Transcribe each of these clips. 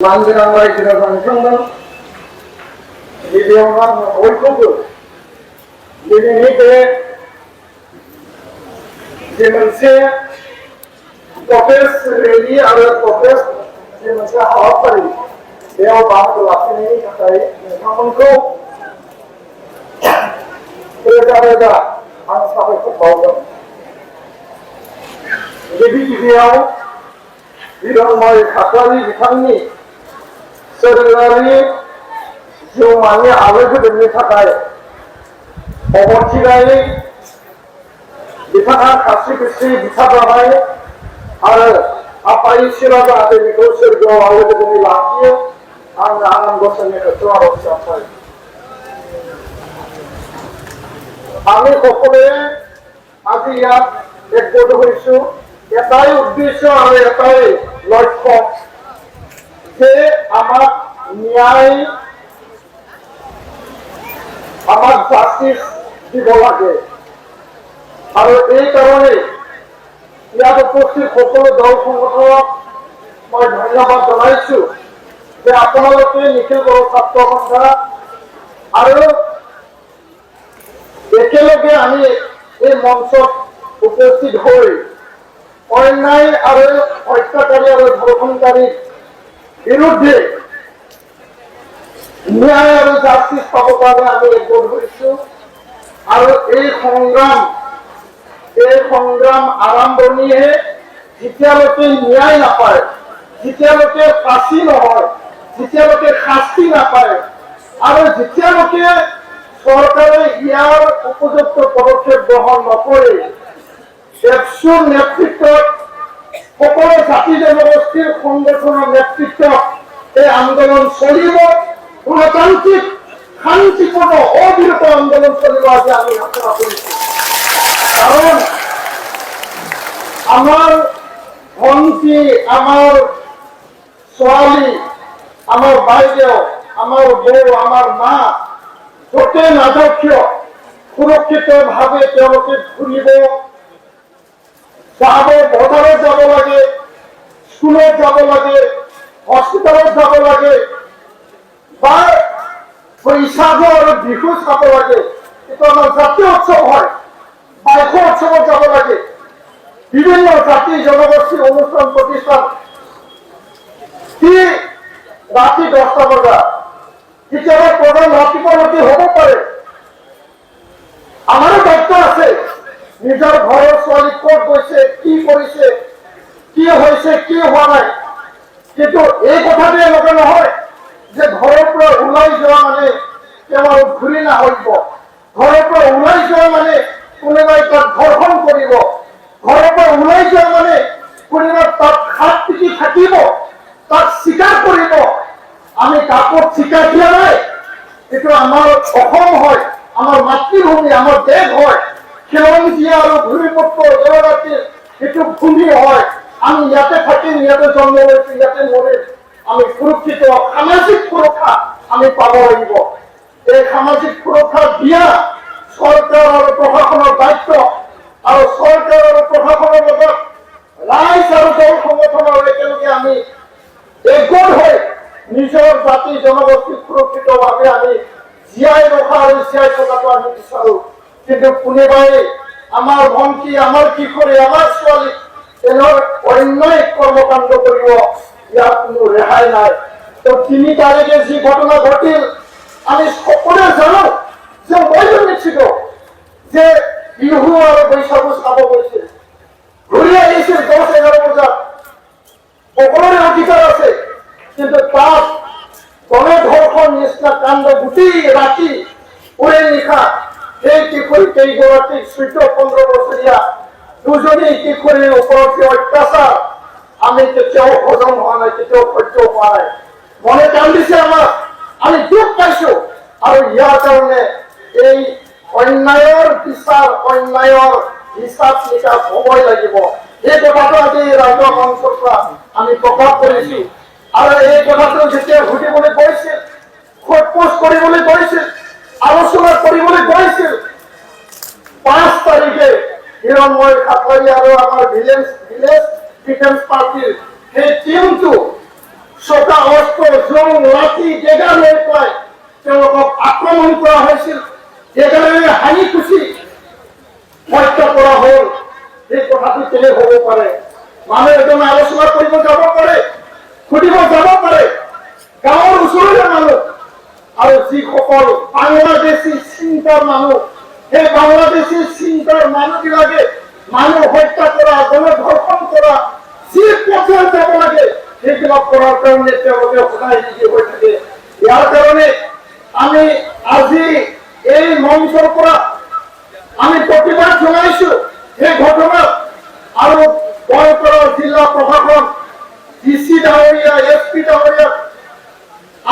만들한 거에 들어간 성경 미디어가 옳고 미디어에 demonse topes ready और topes demonse हवा पड़ी देव बात लाते नहीं कताई हम उनको बेचारेगा हम सब को पाऊंगा ये भी वीडियो 이런 말 가까이 비상니 서르라니 좀 많이 알아서 됩니다. 어머니가이 비상한 같이 비상하나요? 아빠이 싫어도 안 되니까 서르고 알아서 되니 라기에 안 것은 내가 좋아하지 않아요. আমি সকলে আজি ইয়াত একগোট হৈছো এটাই উদ্দেশ্য আৰু এটাই লক্ষ্য যে আমাক ন্যায় আমাক জাস্টিস দিব লাগে আৰু এই কাৰণে ইয়াত উপস্থিত সকলো দল সংগঠনক মই ধন্যবাদ জনাইছো যে আপোনালোকে নিখিল গড় ছাত্ৰ সন্থা আৰু একেলগে আমি এই মঞ্চত উপস্থিত হৈ অন্যায় আৰু অত্যাচাৰী আৰু ধৰ্ষণকাৰীৰ বিৰুদ্ধে ন্যায় আৰু জাস্টিস পাবৰ কাৰণে আমি একগোট হৈছো আৰু এই সংগ্ৰাম আৰম্ভণিহে যেতিয়ালৈকে ন্যায় নাপায় যেতিয়ালৈকে ফাঁচি নহয় যেতিয়ালৈকে শাস্তি নাপায় আৰু যেতিয়ালৈকে সরকারে ইয়ার উপযুক্ত পদক্ষেপ গ্রহণ নকরে একশোর নেতৃত্ব সকল জাতি জনগোষ্ঠীর সংগঠনের নেতৃত্ব এই আন্দোলন চলিব গণতান্ত্রিক শান্তিপূর্ণ অবিরত আন্দোলন চলিব আজি আমি আশা করেছি কারণ আমার ভন্টি আমার ছোৱালী আমাৰ বাইদেউ আমাৰ বউ আমাৰ মা যতে নাযাওক কিয় সুৰক্ষিতভাৱে তেওঁলোকে ঘূৰিব যাব বজাৰত যাব লাগে স্কুলত যাব লাগে হস্পিটেলত যাব লাগে বা বৈশাখ আৰু বিহু চাব লাগে এইটো আমাৰ জাতীয় উৎসৱ হয় বাইশ উৎসৱত যাব লাগে বিভিন্ন জাতি জনগোষ্ঠীৰ অনুষ্ঠান প্ৰতিষ্ঠান কি ৰাতি 10টা বজাত কেতিয়াবা প্ৰগ্ৰাম ৰাতিপুৱালৈকে হ'ব পাৰে আমাৰো দায়িত্ব আছে নিজৰ ঘৰৰ ছোৱালী ক'ত গৈছে কি কৰিছে কি হৈছে কি হোৱা নাই কিন্তু এই কথাটো এনেকুৱা নহয় যে ঘৰৰ পৰা ওলাই যোৱা মানে তেওঁ ঘূৰি নাহিব ঘৰৰ পৰা ওলাই যোৱা মানে কোনোবাই তাক ধৰ্ষণ কৰিব ঘৰৰ পৰা ওলাই যোৱা মানে কোনোবাই তাক হাত পিটি থাকিব তাক স্বীকাৰ কৰিব আমি কাপড় ঠিকা দিয়া নাই এটো আমাৰ অসম হয় আমাৰ মাতৃভূমি আমাৰ দেশ হয় খিলঞ্জীয়া আৰু ভূমিপুত্ৰ জনজাতিৰ এটো ভূমি হয় আমি ইয়াতে থাকিম ইয়াতে জন্ম লৈছো ইয়াতে মৰিম আমি সুৰক্ষিত সামাজিক সুৰক্ষা আমি পাব লাগিব এই সামাজিক সুৰক্ষা দিয়া চৰকাৰ আৰু প্ৰশাসনৰ দায়িত্ব আৰু চৰকাৰ আৰু প্ৰশাসনৰ লগত ৰাইজ আৰু দল সংগঠনৰ একেলগে আমি একগোট হৈ নিজৰ জাতি জনগোষ্ঠী সুৰক্ষিতভাৱে আমি জীয়াই ৰখা আৰু জীয়াই থকাটো আমি বিচাৰো কিন্তু কোনোবাই আমাৰ ভণ্টি আমাৰ কিশোৰী আমাৰ ছোৱালী এনৰ অন্যায় কৰ্মকাণ্ড কৰিব ইয়াত কোনো ৰেহাই নাই তো 3 তাৰিখে যি ঘটনা ঘটিল আমি সকলোৱে জানো যে মই নিশ্চিত যে বিহু আৰু বৈশাগু চাব গৈছিল ঘূৰি আহিছিল 10-11 বজাত সকলোৰে অধিকাৰ আছে কিন্তু তাত গণধৰ্ষণ নিচিনা কাণ্ড গোটেই ৰাতি উৰে নিশা সেই কিশোৰী কেইগৰাকীক 14-15 বছৰীয়া দুজনী কিশোৰীৰ ওপৰত যে অত্যাচাৰ আমি কেতিয়াও হজম হোৱা নাই কেতিয়াও সহ্য হোৱা নাই মনে কান্দিছে আমাক আমি দুখ পাইছো আৰু ইয়াৰ কাৰণে এই অন্যায়ৰ বিচাৰ অন্যায়ৰ হিচাপ নিকাচ হ'বই লাগিব এই কথাটো আজি ৰাইজৰ মঞ্চৰ পৰা আমি প্ৰকাশ কৰিছো আৰু এই কথাটো যেতিয়া ঘটিবলৈ গৈছিল খোজ কৰিবলৈ গৈছিল আলোচনা কৰিবলৈ গৈছিল 5 তাৰিখে হিৰণময় খাটৱাৰী আৰু আমাৰ ভিলেজ ডিফেন্স পাৰ্টিৰ সেই টিমটো চোকা অস্ত্ৰ জং লাঠি ডেগা লৈ পেলাই তেওঁলোকক আক্ৰমণ কৰা হৈছিল, ডেগাৰে হানি খুচি হত্যা কৰা হ'ল। এই কথাটো কেনে হ'ব পাৰে? মানুহ এজনে আলোচনা কৰিব যাব পাৰে, সুধিব যাব পাৰে, গাঁৱৰ ওচৰৰে মানুহ আৰু যিসকল বাংলাদেশী চিন্তাৰ মানুহ, সেই বাংলাদেশী চিন্তাৰ মানুহবিলাকে মানুহ হত্যা কৰা, গণধৰ্ষণ কৰা, যি পৰ্যায়ত যাব লাগে সেইবিলাক কৰাৰ কাৰণে তেওঁলোকে সদায় নিজি হৈ থাকে। ইয়াৰ কাৰণে আমি আজি এই মঞ্চৰ পৰা আমি প্ৰতিবাদ জনাইছো এই ঘটনাত, আৰু গোৱালপাৰা জিলা প্ৰশাসন, ডিচি ডাঙৰীয়া, এছপি ডাঙৰীয়াক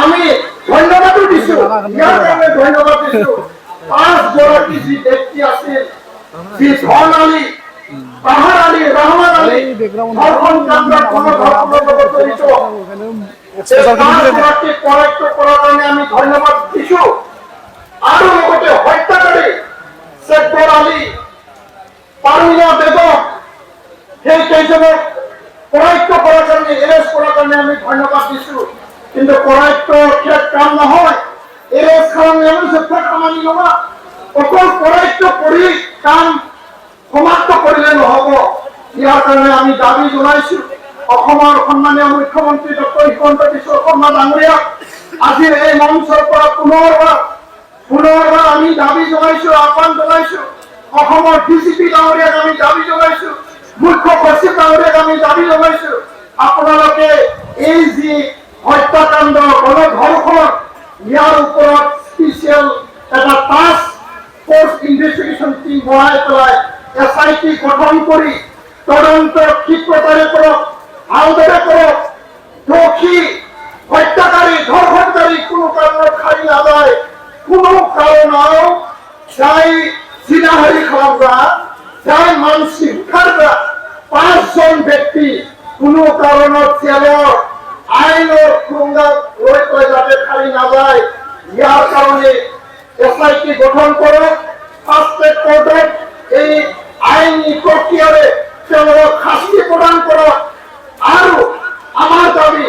আমি ধন্যবাদো দিছো। ইয়াৰ কাৰণে ধন্যবাদ দিছো 5 গৰাকী যি ব্যক্তি আছিল, যি ধন আলী, বাহাৰ আলী, ৰহমান আলী, ধৰ্ষণ কাণ্ডত গণধৰ্ষণৰ লগত জড়িত, 5 গৰাকীক কৰায়ত্ব কৰাৰ কাৰণে আমি ধন্যবাদ দিছো। আৰু লগতে হত্যাকাৰী শেখৰ আলী, পাৰুলা বেগম, সেই কেইজনক কৰায়ত্ব কৰাৰ কাৰণে, এৰেষ্ট কৰাৰ কাৰণে আমি ধন্যবাদ দিছো। কিন্তু কৰায়ত্ব কাম নহয়, এৰেষ্ট কাম আমি ল'বা, অকল কৰায়ত্ব কৰি কাম সমাপ্ত কৰিলে নহব। ইয়াৰ কাৰণে আমি দাবী জনাইছো অসমৰ সন্মানীয় মুখ্যমন্ত্ৰী ডক্টৰ হিমন্ত বিশ্ব শৰ্মা ডাঙৰীয়াক আজিৰ এই মঞ্চৰ পৰা পুনৰবাৰ আমি দাবী জনাইছো, আহ্বান জনাইছো। অসমৰ ডিজিপি ডাঙৰীয়াক আমি দাবী জনাইছো, মুখ্য সচিব ডাঙৰীয়াক আমি দাবী জনাইছো, আপোনালোকে এই যি হত্যাকাণ্ড, গণধৰ্ষণ, ইয়াৰ ওপৰত স্পেচিয়েল এটা টাস্ক ফোৰ্স ইনভেস্টিগেশন টিম বনাই পেলাই SIT গঠন কৰি তদন্ত ক্ষিপ্ৰতাৰে কৰক, ভালদৰে কৰক। দোষী, হত্যাকাৰী, ধৰ্ষণকাৰী কোনো কাৰণত খালি নাযায়। কোনো কাৰণত যাই চিনাহাৰী খালামৰা, যাই মানসিক খাৰৰা 5 জন ব্যক্তি কোনো কাৰণত জেলৰ আইনৰ খুঙ্গা লৈ পেলাই যাতে খালি নাযায়, ইয়াৰ কাৰণে SIT গঠন কৰক। ফাষ্ট ট্ৰেক কোৰ্টত এই আইনী প্ৰক্ৰিয়াৰে তেওঁলোকক শাস্তি প্ৰদান কৰক। আৰু আমাৰ দাবী,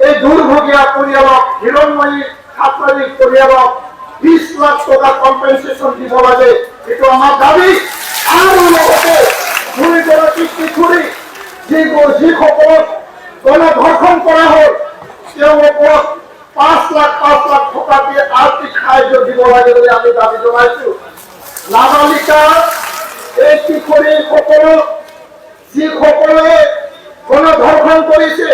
এই দুৰ্ভগীয়া পৰিয়ালক, হিৰণময়ী ছাত্ৰীৰ পৰিয়ালক 20 লাখ টকা কম্পেনচেশ্যন দিব লাগে, এইটো আমাৰ দাবী। আৰু লগতে 2 গৰাকী কিশোৰী যিসকলক গণধৰ্ষণ কৰা হ'ল, তেওঁলোকক 5 লাখ টকা দিয়ে আৰ্থিক সাহায্য দিব লাগে বুলি আমি দাবী জনাইছো। নাবালিকা এই কিশোৰীসকলক যিসকলে গণধৰ্ষণ কৰিছে,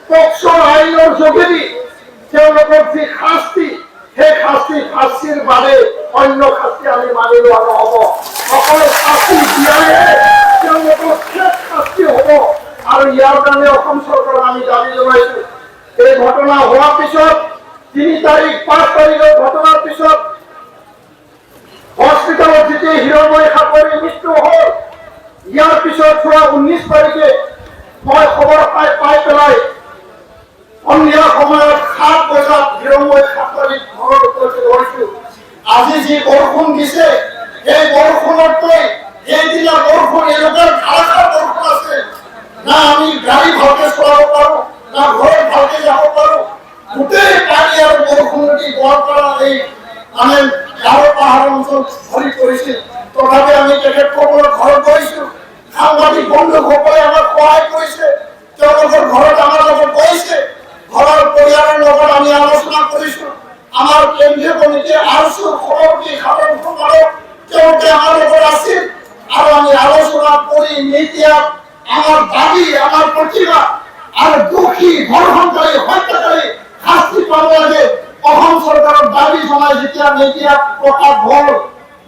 পক্সো আইনৰ যোগেদি তেওঁলোকক যি শাস্তি, সেই শাস্তিৰ বাদে অন্য শাস্তি আমি মানি লোৱা নহ'ব। অকল শাস্তি দিয়াহে তেওঁলোকৰ শেষ শাস্তি হ'ব। আৰু ইয়াৰ কাৰণে অসম চৰকাৰক আমি দাবী জনাইছো, এই ঘটনা হোৱাৰ পিছত 3 তাৰিখ 5 তাৰিখৰ ঘটনাৰ পিছত হস্পিটেলত যেতিয়া হিৰণময়ী ছাত্ৰীৰ মৃত্যু হ'ল, ইয়াৰ পিছত 19 তাৰিখে মই খবৰ পাই পেলাই সন্ধিয়া সময়ত 7 বজাত হিৰণময়ী ছাত্ৰীৰ ঘৰত উপস্থিত হৈছো। আজি যি বৰষুণ দিছে, এই বৰষুণতকৈ এইদিনা বৰষুণ এনেকুৱা ধাৰাসাৰ বৰষুণ আছে, না আমি গাড়ী ভালকে চলাব পাৰো, না ঘৰত ভালকে যাব পাৰো। গোটেই পানী আৰু বৰষুণ নদী গোৱালপাৰা এই মানে গাঁৱৰ পাহাৰ অঞ্চল ভৰি পৰিছিল। তথাপি আমি তেখেতসকলৰ ঘৰত গৈছো, সাংবাদিক বন্ধুসকলে আমাক সহায় কৰিছে, তেওঁলোকৰ ঘৰত আমাৰ লগত গৈছে, ঘৰৰ পৰিয়ালৰ লগত আমি আলোচনা কৰিছো। আমাৰ কেন্দ্ৰীয় কমিটি আৰচুৰ সভাপতি সাধন কুমাৰক তেওঁলোকে আমাৰ লগত আছিল, আৰু আমি আলোচনা কৰি এতিয়া আমাৰ দাবি, আমাৰ প্ৰতিবাদ, আৰ দোষী, ধৰ্ষণকাৰী, হত্যাকাৰী শাস্তি পাব লাগে। অসম চৰকাৰৰ দাবী জনাই যেতিয়া মেডিয়া প্ৰকাশ হ'ল,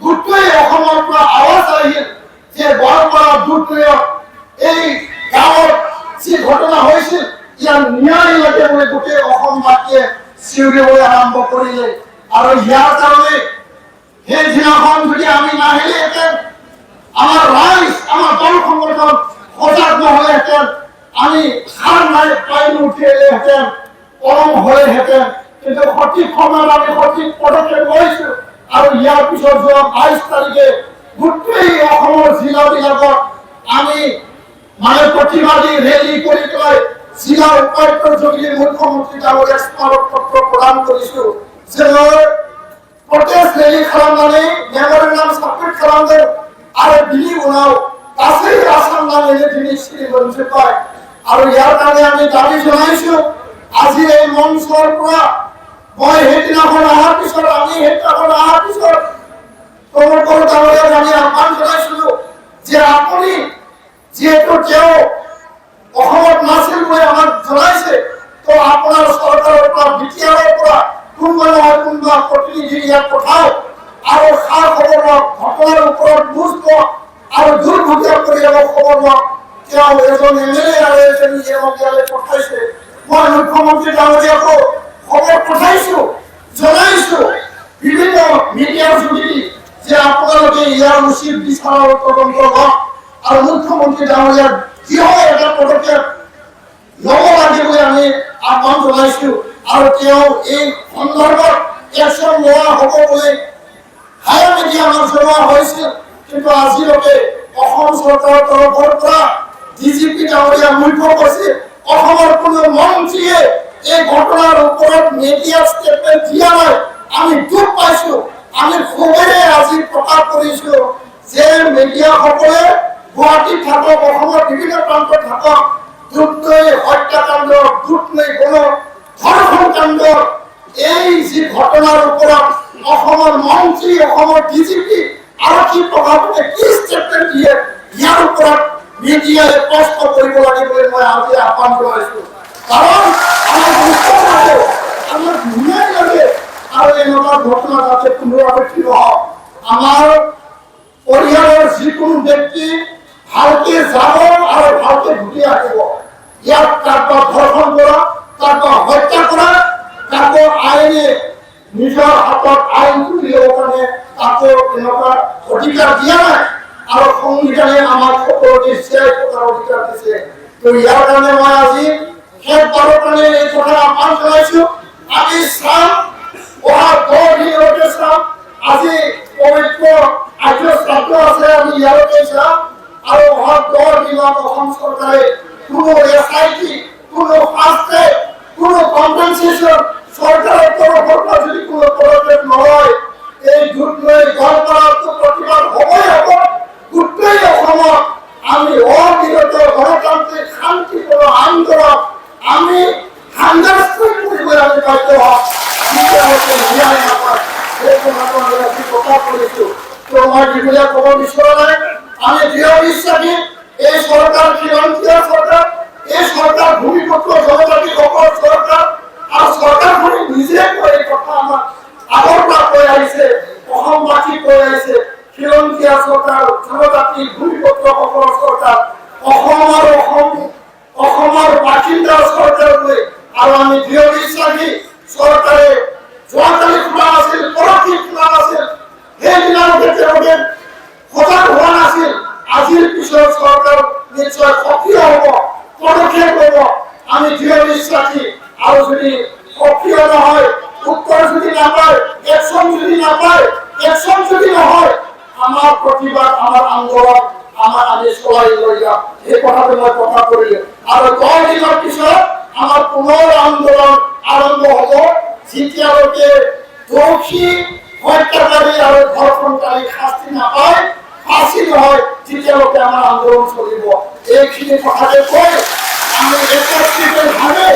গোটেই অসমৰ পৰা আৱাজ আহিল যে গোৱালপাৰা দুৰ্গত এই গাঁৱত যি ঘটনা হৈছিল, ইয়াৰ ন্যায় লাগে বুলি গোটেই অসমবাসীয়ে চিঞৰিবলৈ আৰম্ভ কৰিলে। আৰু ইয়াৰ কাৰণে সেইদিনাখন যদি আমি নাহিলেহেঁতেন, আমাৰ ৰাইজ, আমাৰ দল সংগঠন সজাগ নহলেহেঁতেন, আমি সাৰ নাই পাই নুঠিলেহেঁতেন, কলম হলেহেঁতেন। কিন্তু সঠিক সময়ত আমি সঠিক পদক্ষেপ লৈছো। আৰু ইয়াৰ পিছত যোৱা 22 তাৰিখে গোটেই অসমৰ জিলাবিলাকত আমি মানে প্ৰতিবাদী ৰেলী কৰি পেলাই জিলা উপায়ুক্ত যোগী মুখ্যমন্ত্ৰী ডাঙৰীয়াক স্মাৰকপত্ৰ প্ৰদান কৰিছো যে प्रटेस्ट रैली खालामनानै मेमोरेन्डाम साबमिट खालामदों आरो बिनि उनाव गासै आसाम नाङैनो दिनै सिरि मोनजोब्बाय आरो यार কাৰণে আমি দাবী জনাইছো আজি এই মঞ্চৰ পৰা মই সেইদিনাখন অহাৰ পিছত আমি সেইদিনাখন অহাৰ পিছত কমল ডাঙৰীয়াক আমি আহ্বান জনাইছিলো যে আপুনি যিহেতু তেওঁ অসমত নাছিল বুলি আমাক জনাইছে তো আপোনাৰ চৰকাৰৰ পৰা বিটিআৰৰ পৰা কোনোবা নহয় কোনোবা প্ৰতিনিধি ইয়াত পঠাও আৰু খা খবৰ লওক ঘটনাৰ ওপৰত বুজ লওক আৰু দুৰ্ভোগীয়া পৰিয়ালক খবৰ লওক তেওঁ এজন এমএলএ আৰু এজন ইয়ালৈ পঠাইছে মই মুখ্যমন্ত্ৰী ডাঙৰীয়াকো খবৰ পঠাইছো জনাইছো বিভিন্ন মিডিয়াৰ যোগেদি যে আপোনালোকে ইয়াৰ উচিত বিচাৰৰ তদন্ত লওক আৰু মুখ্যমন্ত্ৰী ডাঙৰীয়াক যি হয় এটা পদক্ষেপ ল'ব লাগে বুলি আমি আহ্বান জনাইছো আৰু তেওঁ এই সন্দৰ্ভত একশন লোৱা হ'ব বুলি হায়াৰ মিডিয়া আমাক জনোৱা হৈছিল কিন্তু আজিলৈকে অসম চৰকাৰৰ তৰফৰ পৰা ডিজিপি ডাঙৰীয়া মুখ্য কৈছে অসমৰ কোনো মন্ত্ৰীয়ে এই ঘটনাৰ ওপৰত মিডিয়া ষ্টেটমেণ্ট দিয়া নাই আমি দুখ পাইছো আমি খুবেৰে আজি প্ৰকাশ কৰিছো যে মিডিয়াসকলে গুৱাহাটীত থাকক অসমৰ বিভিন্ন প্ৰান্তত থাকক দুৰ্গৈ হত্যাকাণ্ড দুৰ্গৈ গণ ধৰ্ষণ কাণ্ড এই যি ঘটনাৰ ওপৰত অসমৰ মন্ত্ৰী অসমৰ ডিজিপি আৰক্ষী প্ৰশাসনে কি ষ্টেটমেণ্ট দিয়ে ইয়াৰ ওপৰত মিডিয়াই স্পষ্ট কৰিব লাগে বুলি মই আজি আহ্বান জনাইছো কাৰণ আমাৰ ধুনীয়া লাগে আৰু এনেকুৱা ঘটনা যাতে পুনৰাবৃত্তি নহওক আমাৰ পৰিয়ালৰ যিকোনো ব্যক্তি ভালকে যাব আৰু ভালকে ঘূৰি আহিব ইয়াত কাৰোবাক ধৰ্ষণ কৰা কাৰোবাক হত্যা কৰা কাৰোবাক আইনে নিজৰ হাতত আইন তুলি ল'ব কাৰণে তাকো এনেকুৱা অধিকাৰ দিয়া নাই আৰু সংবিধানে আমাক সকলোকে জীয়াই থকাৰ অধিকাৰ দিছে তো ইয়াৰ কাৰণে মই আজি শেষবাৰৰ কাৰণে এই কথা আহ্বান জনাইছো আমি চাম অহা 10 দিনলৈকে চাম আজি পবিত্ৰ আৰ্য শ্ৰাদ্ধ আছে আমি ইয়ালৈকে যাম আৰু অহা 10 দিনত অসম চৰকাৰে কোনো এছআইটি কোনো ফাষ্টে কোনো কম্পেনসেশন সৰকাৰেৰ তৰফেৰ পৰা যদি কোনো পদক্ষেপ নলয় এই দুৰ্গৈ গণতন্ত্ৰৰ প্ৰতিবাদ হ'বই হ'ব গোটেই অসমত আমি অবিৰত গণতান্ত্ৰিক শান্তিপূৰ্ণ আন্দোলন আমি সংঘৰ্ষ কৰিবলৈ আমি বাধ্য হ'ম তেতিয়ালৈকে ন্যায় নাপায় সেই কথাটো আমি আজি প্ৰকাশ কৰিছো তো মই দীঘলীয়া ক'ব বিচৰা নাই আমি দৃঢ় বিশ্বাসী এই চৰকাৰ খিলঞ্জীয়া চৰকাৰ এই চৰকাৰ ভূমিপুত্ৰ জনজাতি সকল চৰকাৰ আৰু চৰকাৰখনে নিজে কৈ কথা আমাৰ আগৰ পৰা কৈ আহিছে অসমবাসী কৈ আহিছে খিলঞ্জীয়া চৰকাৰ জনজাতি ভূমিপুত্ৰ সকলৰ চৰকাৰ অসমৰ বাসিন্দাৰ চৰকাৰ বুলি আৰু আমি দৃঢ় বিশ্বাসী চৰকাৰে যোৱাকালি খোলা আছিল পৰহি খোলা আছিল সেইদিনালৈকে তেওঁলোকে সজাগ হোৱা নাছিল আজিৰ পিছৰ চৰকাৰ নিশ্চয় সক্ৰিয় হ'ব পদক্ষেপ ল'ব আমি দৃঢ় বিশ্বাসী আৰু যদি সক্ৰিয় নহয় উত্তৰ যদি নাপায় একশন যদি নাপায় একশন যদি নহয় আমাৰ প্ৰতিবাদ আমাৰ আন্দোলন আমি চলাই লৈ যাম এই কথাটো মই প্ৰকাশ কৰিলো আৰু 10 দিনৰ পিছত আমাৰ পুনৰ আন্দোলন আৰম্ভ হ'ব যেতিয়ালৈকে দোষী হত্যাকাৰী আৰু ধৰ্ষণকাৰী শাস্তি নাপায় ফাঁসি নহয় তেতিয়ালৈকে আমাৰ আন্দোলন চলিব এইখিনি কথাকে কৈ আমি একত্ৰিতভাৱে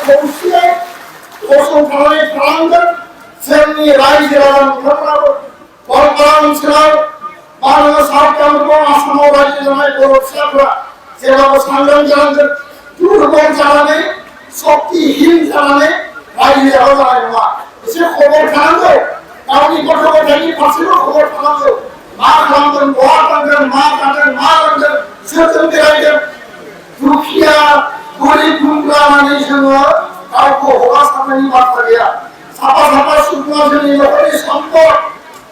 কৌশলে কৌশলভাৱে ফালাঙ্গন जोंनि रायजो राजाफोराबो बरपारा ओनसोलाव बारनो सावथालखौ आसामाव रायजो जानाय बर' फिसाफोरा जेब्लाबो सांग्रां जानांगोन दुर्बल जानानै शक्तिहीन जानानै रायजो जानाय नङा एसे खबर थानांगौ गावनि गथ' गथायनि फारसेबो खबर थानांगौ मा खालामदों बहा थांदों मा जादों मा लोंदों सोरजों बेरायदों दुखिया गरिब गुन्द्रा होननानै जोङो गावखौ हगारसारनायनि बाथ्रा गैया साफा साफा सुबुङा जोंनि न'खरनि सम्पद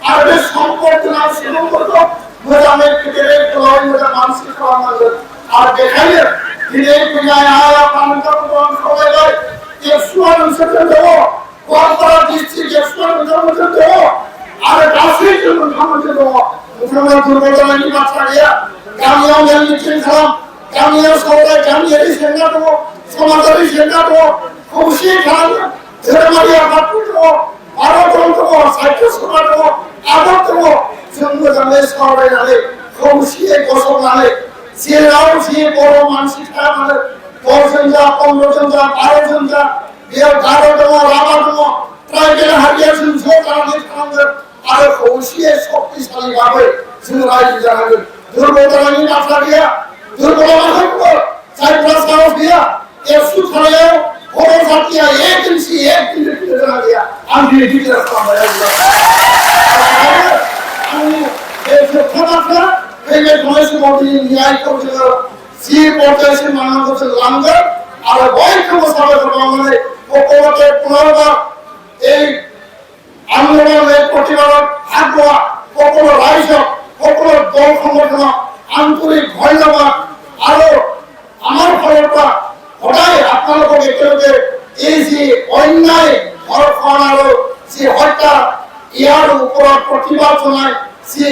आरो बे सम्पद गोनां सुबुंफोरखौ मोजाङै फेदेरै फोलावै मोजां मानसि खालामनांगोन आरो बेखायनो दिनै फैनाय आइ आफामोनखौ आं खावलायबाय एक्सुवा नोंसोरजों दङ गवालपारा डिस्ट्रिक्ट एक्सुवा नोंथांमोनजों दङ आरो गासैजों नोंथांमोनजों दङ नोंथांमोना दुर्बल जानायनि बाथ्रा गैया गामियाव मेल मिटिं खालाम গামিয়া শহরে গামিয়ারি সেন্টার দেবো, সমাজের সেন্টার দেবো, খুশি খান ধর্মারিয়া কাপড় দেবো, আরো জন দেবো, সাহিত্য সভা দেবো, আদর দেবো, সুন্দর জানে শহরে জানে, খুশি গোসল জানে, সিরাও সে বড় মানসিক খারাপ মানে 10 জন যা 15 জন যা 12 জন যা বিয়ে 12 দেবো, রাবা দেবো, ট্রাইবেল হারিয়ে শুনছো তারা নিয়ে আর খুশি শক্তিশালী ভাবে সুরাই জানাবেন দুর্বলতা নিয়ে মাথা দিয়া দুর্বল মাথা করে সাইপ্রাস গাঁও দিয়া একশো ছাড়াও বড় জাতিয়া এক দিন জানা দিয়া আমি দিতে রাখলাম আমি এই সত্যতা এই বয়স মধ্যে ন্যায় করছিল সি পর্যায়ে মানব করছে লাঙ্গর আর বয়স অবস্থায় মানে কোকোতে পুনর্বার এই আন্দোলনের প্রতিবাদ আগ্রহ কখনো রাইজক কখনো দল সংগঠন আন্তরিক ধন্যবাদ আরো আমার ফলটা সদায় আপনাদের একেলগে এই যে অন্যায় ধর্ষণ আৰু যে হত্যা ইয়াৰ ওপৰত প্ৰতিবাদ জনাই যে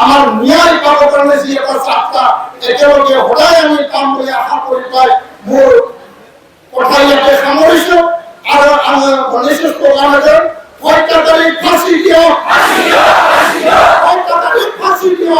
আমাৰ ন্যায় পাবৰ কাৰণে যি এটা যাত্ৰা একেলগে সদায় আমি কাম বুলি আশা কৰি পাই মোৰ কথা ইয়াতে সামৰিছো আৰু আমাৰ গণেশ প্ৰগ্ৰামে হত্যাকাৰী ফাঁসি দিও, হত্যাকাৰী ফাঁসি দিও।